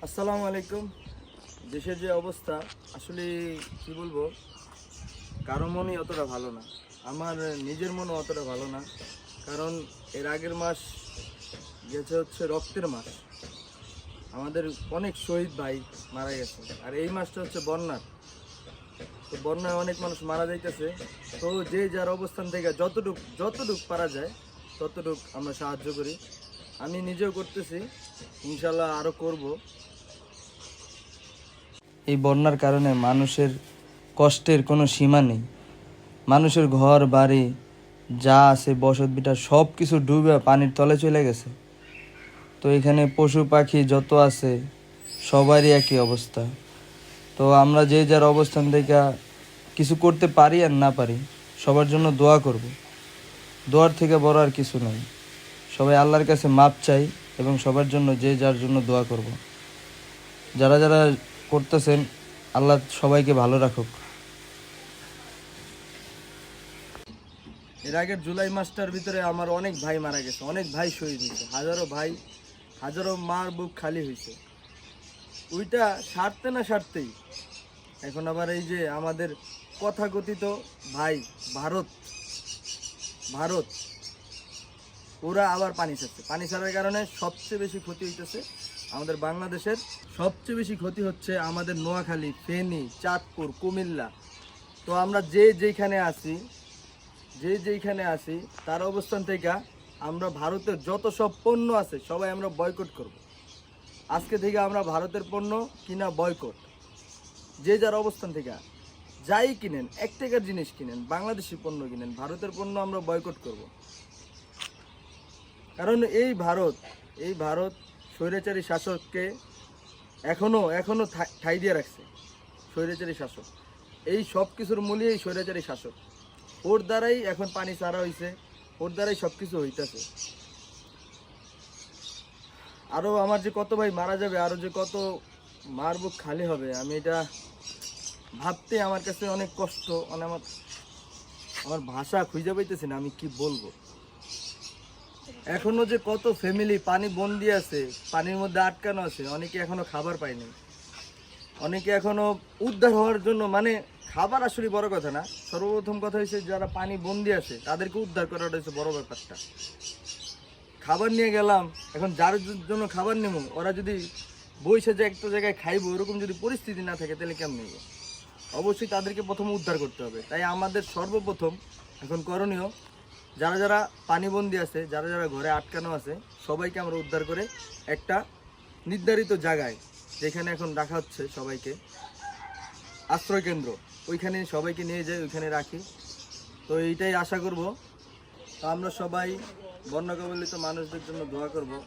আসসালামু আলাইকুম। দেশের যে অবস্থা আসলে কি বলবো, কারো মনই অতটা ভালো না, আমার নিজের মনও অতটা ভালো না। কারণ এর আগের মাস গেছে হচ্ছে রক্তের মাস, আমাদের অনেক শহীদ ভাই মারা গেছে। আর এই মাসটা হচ্ছে বন্যার, তো বন্যায় অনেক মানুষ মারা যাইতেছে। তো যে যার অবস্থান থেকে যতটুক পারা যায় ততটুক আমরা সাহায্য করি। আমি নিজেও করতেছি, ইনশাল্লাহ আরও করব। এই বন্যার কারণে মানুষের কষ্টের কোনো সীমা নেই। মানুষের ঘর বাড়ি যা আছে বসত ভিটা সব কিছু ডুবে পানির তলে চলে গেছে। তো এখানে পশু পাখি যত আছে সবারই একই অবস্থা। তো আমরা যে যার অবস্থান থেকে কিছু করতে পারি আর না পারি, সবার জন্য দোয়া করব। দোয়ার থেকে বড় আর কিছু নেই। সবাই আল্লাহর কাছে মাপ চাই এবং সবার জন্য যে যার জন্য দোয়া করব। যারা যারা করতেছেন, আল্লাহ সবাইকে ভালো রাখুক। এর আগের জুলাই মাসটার ভিতরে আমার অনেক ভাই মারা গেছে, অনেক ভাই শহীদ হয়েছে, হাজারো ভাই, হাজারো মার বুক খালি হয়েছে। ওইটা সারতে না সারতেই এখন আবার এই যে আমাদের কথাকথিত ভাই ভারত ভারত ওরা আবার পানি ছাড়ছে। পানি ছাড়ার কারণে সবচেয়ে বেশি ক্ষতি হইতেছে আমাদের বাংলাদেশের। সবচেয়ে বেশি ক্ষতি হচ্ছে আমাদের নোয়াখালী, ফেনী, চাঁদপুর, কুমিল্লা। তো আমরা যেইখানে আছি তার অবস্থান থেকে আমরা ভারতের যত সব পণ্য আছে সবাই আমরা বয়কট করব। আজকে থেকে আমরা ভারতের পণ্য কিনা বয়কট। যে যার অবস্থান থেকে যাই কিনেন, এক টাকার জিনিস কিনেন, বাংলাদেশি পণ্য কিনেন, ভারতের পণ্য আমরা বয়কট করব। কারণ এই ভারত স্বৈরাচারী শাসককে এখনো ঠাঁই দিয়ে রাখছে। স্বৈরাচারী শাসক, এই সব কিছুর মূলেই এই স্বৈরাচারী শাসক। ওর দ্বারাই এখন পানি ছাড়া হয়েছে, ওর দ্বারাই সব কিছু হইতেছে। আরও আমার যে কত ভাই মারা যাবে, আরও যে কত মার বুক খালি হবে, আমি এটা ভাবতে আমার কাছে অনেক কষ্ট। মানে আমার ভাষা খুঁজে পাইতেছি না আমি কি বলবো। এখনো যে কত ফ্যামিলি পানি বন্দি আছে, পানির মধ্যে আটকানো আছে, অনেকে এখনো খাবার পায়নি, অনেকে এখনো উদ্ধার হওয়ার জন্য, মানে খাবার আসলে বড় কথা না, সর্বপ্রথম কথা হচ্ছে যারা পানি বন্দি আছে তাদেরকে উদ্ধার করাটা হচ্ছে বড় ব্যাপারটা। খাবার নিয়ে গেলাম, এখন যার জন্য খাবার নেব, ওরা যদি বইসে যে একটা জায়গায় খাইবো এরকম যদি পরিস্থিতি না থাকে তাহলে কেমন নেব? অবশ্যই তাদেরকে প্রথম উদ্ধার করতে হবে। তাই আমাদের সর্বপ্রথম এখন করণীয়, যারা যারা পানিবন্দি আছে, যারা যারা ঘরে আটকানো আছে, সবাইকে আমরা উদ্ধার করে একটা নির্ধারিত জায়গায়, যেখানে এখন রাখা হচ্ছে সবাইকে, আশ্রয় কেন্দ্র, ওইখানে সবাইকে নিয়ে যাই, ওইখানে রাখি। তো এইটাই আশা করব। তো আমরা সবাই বন্যা কবলিত মানুষদের জন্য দোয়া করব।